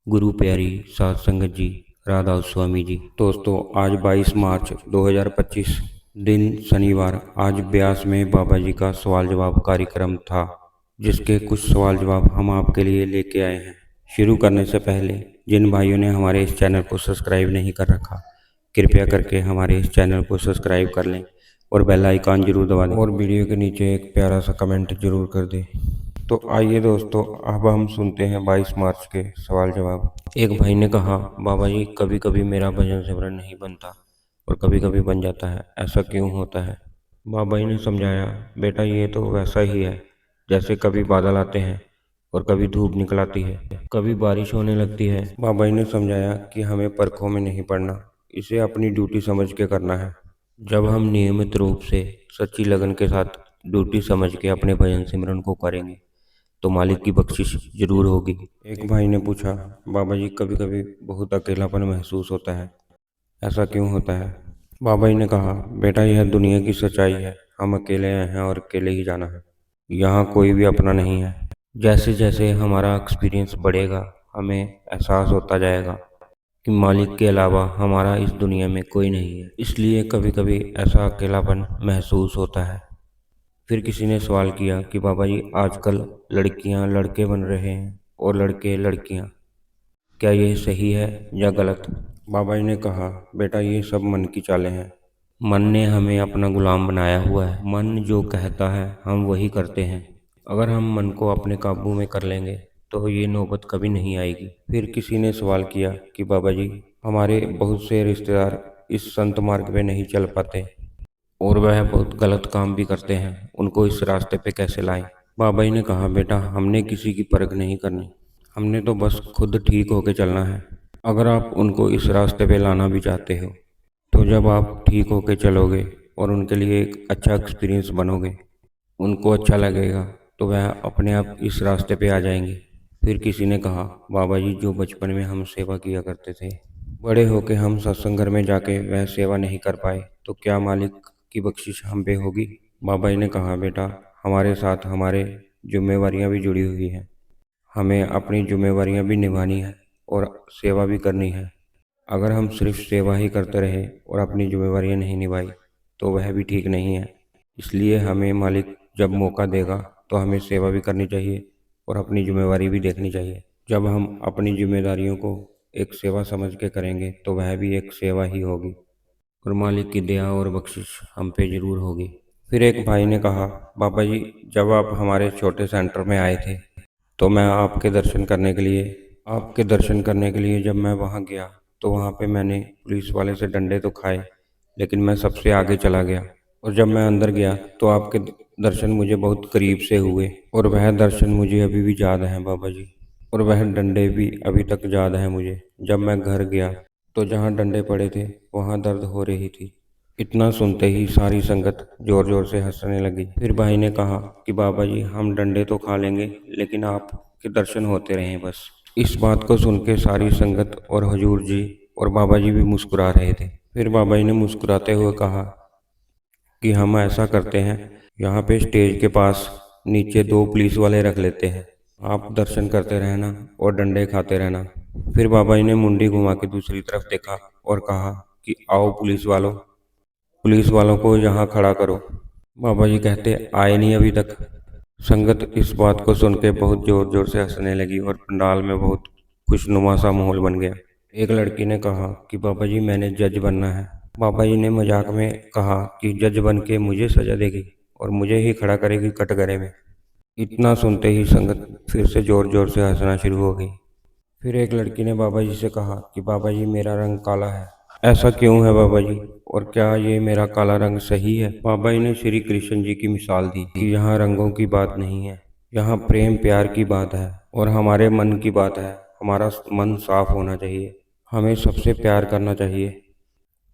गुरु प्यारी साध संगत जी, राधा स्वामी जी। दोस्तों, आज 22 मार्च 2025 दिन शनिवार। आज ब्यास में बाबा जी का सवाल जवाब कार्यक्रम था, जिसके कुछ सवाल जवाब हम आपके लिए लेके आए हैं। शुरू करने से पहले जिन भाइयों ने हमारे इस चैनल को सब्सक्राइब नहीं कर रखा, कृपया करके हमारे इस चैनल को सब्सक्राइब कर लें और बेल आइकन जरूर दबा दें और वीडियो के नीचे एक प्यारा सा कमेंट जरूर कर दें। तो आइए दोस्तों, अब हम सुनते हैं 22 मार्च के सवाल जवाब। एक भाई ने कहा, बाबा जी कभी कभी मेरा भजन सिमरन नहीं बनता और कभी कभी बन जाता है, ऐसा क्यों होता है? बाबा जी ने समझाया, बेटा ये तो वैसा ही है जैसे कभी बादल आते हैं और कभी धूप निकल आती है, कभी बारिश होने लगती है। बाबा जी ने समझाया कि हमें परखों में नहीं पड़ना, इसे अपनी ड्यूटी समझ के करना है। जब हम नियमित रूप से सच्ची लगन के साथ ड्यूटी समझ के अपने भजन सिमरन को करेंगे तो मालिक की बख्शिश जरूर होगी। एक भाई ने पूछा, बाबा जी कभी कभी बहुत अकेलापन महसूस होता है, ऐसा क्यों होता है? बाबा जी ने कहा, बेटा यह दुनिया की सच्चाई है, हम अकेले आए हैं और अकेले ही जाना है। यहाँ कोई भी अपना नहीं है। जैसे जैसे हमारा एक्सपीरियंस बढ़ेगा, हमें एहसास होता जाएगा कि मालिक के अलावा हमारा इस दुनिया में कोई नहीं है, इसलिए कभी कभी ऐसा अकेलापन महसूस होता है। फिर किसी ने सवाल किया कि बाबा जी आजकल लड़कियां लड़के बन रहे हैं और लड़के लड़कियां, क्या ये सही है या गलत? बाबा जी ने कहा, बेटा ये सब मन की चालें हैं। मन ने हमें अपना गुलाम बनाया हुआ है। मन जो कहता है हम वही करते हैं। अगर हम मन को अपने काबू में कर लेंगे तो ये नौबत कभी नहीं आएगी। फिर किसी ने सवाल किया कि बाबा जी हमारे बहुत से रिश्तेदार इस संत मार्ग पे नहीं चल पाते और वह बहुत गलत काम भी करते हैं, उनको इस रास्ते पे कैसे लाएं? बाबा जी ने कहा, बेटा हमने किसी की परख नहीं करनी, हमने तो बस खुद ठीक होके चलना है। अगर आप उनको इस रास्ते पे लाना भी चाहते हो तो जब आप ठीक होके चलोगे और उनके लिए एक अच्छा एक्सपीरियंस बनोगे, उनको अच्छा लगेगा, तो वह अपने आप इस रास्ते पे आ जाएंगे। फिर किसी ने कहा, बाबा जी जो बचपन में हम सेवा किया करते थे, बड़े होके हम सत्संग घर में जाके वह सेवा नहीं कर पाए, तो क्या मालिक की बख्शिश हम पे होगी? बाबा जी ने कहा, बेटा हमारे साथ हमारे जिम्मेवारियां भी जुड़ी हुई हैं, हमें अपनी जिम्मेवारियां भी निभानी है और सेवा भी करनी है। अगर हम सिर्फ सेवा ही करते रहे और अपनी जिम्मेवारियां नहीं निभाई तो वह भी ठीक नहीं है। इसलिए हमें मालिक जब मौका देगा तो हमें सेवा भी करनी चाहिए और अपनी जिम्मेवारी भी देखनी चाहिए। जब हम अपनी जिम्मेदारियों को एक सेवा समझ के करेंगे तो वह भी एक सेवा ही होगी और मालिक की दया और बख्शिश हम पे जरूर होगी। फिर एक भाई ने कहा, बाबा जी जब आप हमारे छोटे सेंटर में आए थे तो मैं आपके दर्शन करने के लिए जब मैं वहाँ गया तो वहाँ पे मैंने पुलिस वाले से डंडे तो खाए, लेकिन मैं सबसे आगे चला गया और जब मैं अंदर गया तो आपके दर्शन मुझे बहुत करीब से हुए और वह दर्शन मुझे अभी भी याद है बाबा जी, और वह डंडे भी अभी तक याद है मुझे। जब मैं घर गया तो जहाँ डंडे पड़े थे वहाँ दर्द हो रही थी। इतना सुनते ही सारी संगत जोर जोर से हंसने लगी। फिर भाई ने कहा कि बाबा जी हम डंडे तो खा लेंगे, लेकिन आपके दर्शन होते रहें बस। इस बात को सुन के सारी संगत और हजूर जी और बाबा जी भी मुस्कुरा रहे थे। फिर बाबा जी ने मुस्कुराते हुए कहा कि हम ऐसा करते हैं, यहाँ पे स्टेज के पास नीचे दो पुलिस वाले रख लेते हैं, आप दर्शन करते रहना और डंडे खाते रहना। फिर बाबा जी ने मुंडी घुमा के दूसरी तरफ देखा और कहा कि आओ पुलिस वालों को यहाँ खड़ा करो। बाबा जी कहते, आए नहीं अभी तक। संगत इस बात को सुन के बहुत जोर जोर से हंसने लगी और पंडाल में बहुत खुशनुमा सा माहौल बन गया। एक लड़की ने कहा कि बाबा जी मैंने जज बनना है। बाबा जी ने मजाक में कहा कि जज बन के मुझे सजा देगी और मुझे ही खड़ा करेगी कटघरे में। इतना सुनते ही संगत फिर से जोर जोर से हंसना शुरू हो गई। फिर एक लड़की ने बाबा जी से कहा कि बाबा जी मेरा रंग काला है, ऐसा क्यों है बाबा जी, और क्या ये मेरा काला रंग सही है? बाबा जी ने श्री कृष्ण जी की मिसाल दी कि यहाँ रंगों की बात नहीं है, यहाँ प्रेम प्यार की बात है और हमारे मन की बात है। हमारा मन साफ होना चाहिए, हमें सबसे प्यार करना चाहिए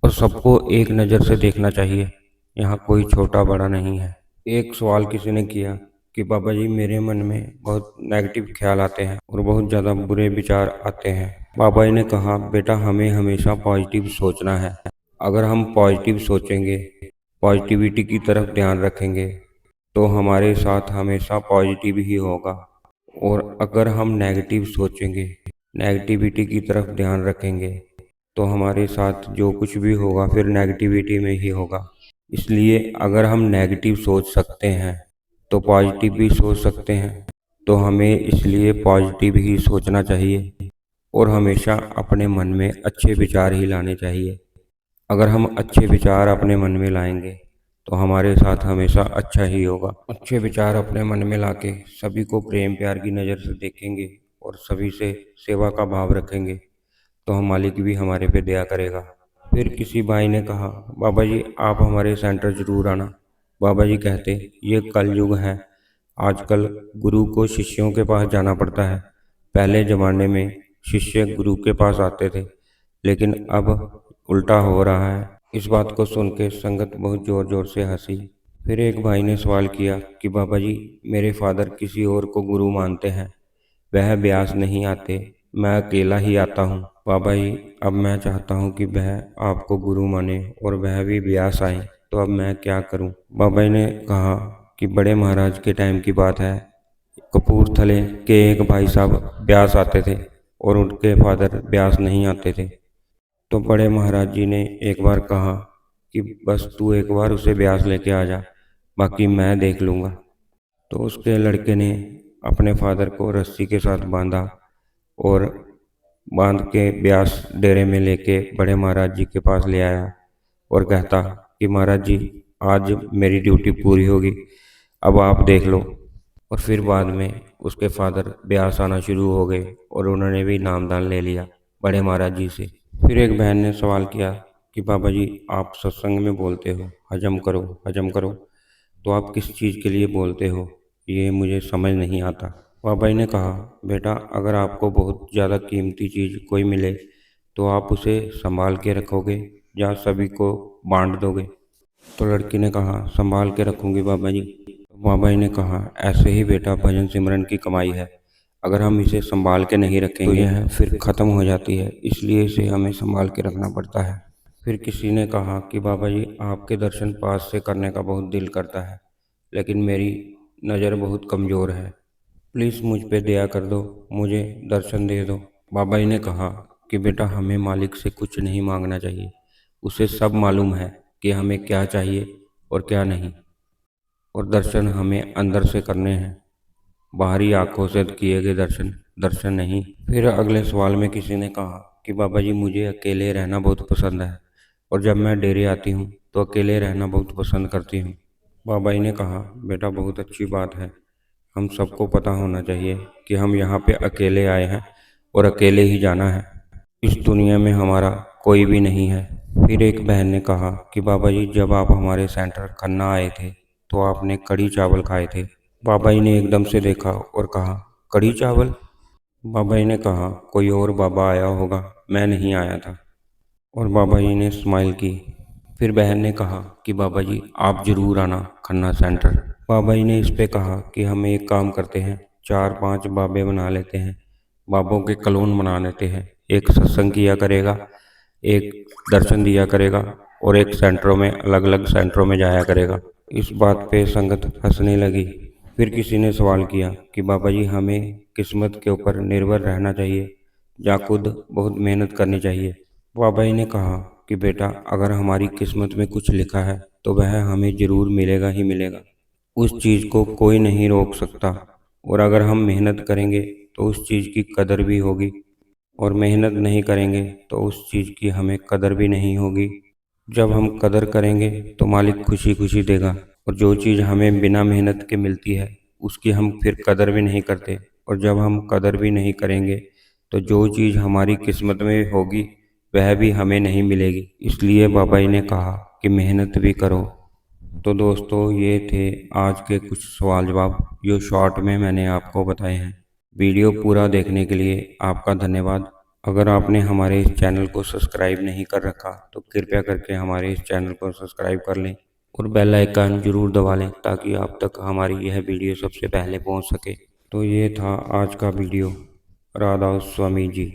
और सबको एक नज़र से देखना चाहिए। यहाँ कोई छोटा बड़ा नहीं है। एक सवाल किसी ने किया कि बाबा जी मेरे मन में बहुत नेगेटिव ख्याल आते हैं और बहुत ज़्यादा बुरे विचार आते हैं। बाबा जी ने कहा, बेटा हमें हमेशा पॉजिटिव सोचना है। अगर हम पॉजिटिव सोचेंगे, पॉजिटिविटी की तरफ ध्यान रखेंगे तो हमारे साथ हमेशा पॉजिटिव ही होगा, और अगर हम नेगेटिव सोचेंगे नेगेटिविटी की तरफ ध्यान रखेंगे तो हमारे साथ जो कुछ भी होगा फिर नेगेटिविटी में ही होगा। इसलिए अगर हम नेगेटिव सोच सकते हैं तो पॉजिटिव भी सोच सकते हैं। तो हमें इसलिए पॉजिटिव ही सोचना चाहिए और हमेशा अपने मन में अच्छे विचार ही लाने चाहिए। अगर हम अच्छे विचार अपने मन में लाएंगे तो हमारे साथ हमेशा अच्छा ही होगा। अच्छे विचार अपने मन में लाके सभी को प्रेम प्यार की नज़र से देखेंगे और सभी से सेवा का भाव रखेंगे तो हम मालिक भी हमारे पे दया करेगा। फिर किसी भाई ने कहा, बाबा जी आप हमारे सेंटर जरूर आना। बाबा जी कहते, ये कलयुग है, आजकल गुरु को शिष्यों के पास जाना पड़ता है। पहले ज़माने में शिष्य गुरु के पास आते थे, लेकिन अब उल्टा हो रहा है। इस बात को सुन के संगत बहुत ज़ोर ज़ोर से हंसी। फिर एक भाई ने सवाल किया कि बाबा जी मेरे फादर किसी और को गुरु मानते हैं, वह ब्यास नहीं आते, मैं अकेला ही आता हूँ। बाबा जी अब मैं चाहता हूँ कि वह आपको गुरु माने और वह भी ब्यास आए, तो अब मैं क्या करूँ। बाबा जी ने कहा कि बड़े महाराज के टाइम की बात है, कपूरथले के एक भाई साहब ब्यास आते थे और उनके फादर ब्यास नहीं आते थे। तो बड़े महाराज जी ने एक बार कहा कि बस तू एक बार उसे ब्यास लेके आ जा, बाकी मैं देख लूँगा। तो उसके लड़के ने अपने फादर को रस्सी के साथ बांधा और बांध के ब्यास डेरे में लेके बड़े महाराज जी के पास ले आया और कहता कि महाराज जी आज मेरी ड्यूटी पूरी होगी, अब आप देख लो। और फिर बाद में उसके फादर ब्यास आना शुरू हो गए और उन्होंने भी नामदान ले लिया बड़े महाराज जी से। फिर एक बहन ने सवाल किया कि बाबा जी आप सत्संग में बोलते हो हजम करो हजम करो, तो आप किस चीज़ के लिए बोलते हो, ये मुझे समझ नहीं आता। बाबा जी ने कहा, बेटा अगर आपको बहुत ज़्यादा कीमती चीज़ कोई मिले तो आप उसे संभाल के रखोगे या सभी को बांट दोगे। तो लड़की ने कहा, संभाल के रखूंगी बाबा जी। बाबा जी ने कहा, ऐसे ही बेटा भजन सिमरन की कमाई है, अगर हम इसे संभाल के नहीं रखेंगे तो यह फिर ख़त्म हो जाती है, इसलिए इसे हमें संभाल के रखना पड़ता है। फिर किसी ने कहा कि बाबा जी आपके दर्शन पास से करने का बहुत दिल करता है, लेकिन मेरी नज़र बहुत कमज़ोर है, प्लीज़ मुझ पे दया कर दो, मुझे दर्शन दे दो। बाबा जी ने कहा कि बेटा हमें मालिक से कुछ नहीं मांगना चाहिए, उसे सब मालूम है कि हमें क्या चाहिए और क्या नहीं, और दर्शन हमें अंदर से करने हैं, बाहरी आंखों से किए गए दर्शन दर्शन नहीं। फिर अगले सवाल में किसी ने कहा कि बाबा जी मुझे अकेले रहना बहुत पसंद है और जब मैं डेरे आती हूँ तो अकेले रहना बहुत पसंद करती हूँ। बाबा जी ने कहा, बेटा बहुत अच्छी बात है, हम सबको पता होना चाहिए कि हम यहाँ पे अकेले आए हैं और अकेले ही जाना है, इस दुनिया में हमारा कोई भी नहीं है। फिर एक बहन ने कहा कि बाबा जी जब आप हमारे सेंटर खन्ना आए थे तो आपने कढ़ी चावल खाए थे। बाबा जी ने एकदम से देखा और कहा, कढ़ी चावल। बाबा जी ने कहा, कोई और बाबा आया होगा, मैं नहीं आया था। और बाबा जी ने स्माइल की। फिर बहन ने कहा कि बाबा जी आप ज़रूर आना खन्ना सेंटर। बाबा जी ने इस पे कहा कि हम एक काम करते हैं, 4-5 बाबे बना लेते हैं, बाबों के कलोन बना लेते हैं, एक सत्संग किया करेगा, एक दर्शन दिया करेगा और एक सेंटरों में अलग अलग सेंटरों में जाया करेगा। इस बात पे संगत हंसने लगी। फिर किसी ने सवाल किया कि बाबा जी हमें किस्मत के ऊपर निर्भर रहना चाहिए या खुद बहुत मेहनत करनी चाहिए। बाबा जी ने कहा कि बेटा अगर हमारी किस्मत में कुछ लिखा है तो वह हमें ज़रूर मिलेगा ही मिलेगा, उस चीज़ को कोई नहीं रोक सकता, और अगर हम मेहनत करेंगे तो उस चीज़ की कदर भी होगी, और मेहनत नहीं करेंगे तो उस चीज़ की हमें कदर भी नहीं होगी। जब हम कदर करेंगे तो मालिक खुशी खुशी देगा, और जो चीज़ हमें बिना मेहनत के मिलती है उसकी हम फिर कदर भी नहीं करते, और जब हम कदर भी नहीं करेंगे तो जो चीज़ हमारी किस्मत में होगी वह भी हमें नहीं मिलेगी। इसलिए बाबा जी ने कहा कि मेहनत भी करो। तो दोस्तों ये थे आज के कुछ सवाल जवाब जो शॉर्ट में मैंने आपको बताए हैं। वीडियो पूरा देखने के लिए आपका धन्यवाद। अगर आपने हमारे इस चैनल को सब्सक्राइब नहीं कर रखा तो कृपया करके हमारे इस चैनल को सब्सक्राइब कर लें और बेल आइकन जरूर दबा लें ताकि आप तक हमारी यह वीडियो सबसे पहले पहुंच सके। तो ये था आज का वीडियो। राधा स्वामी जी।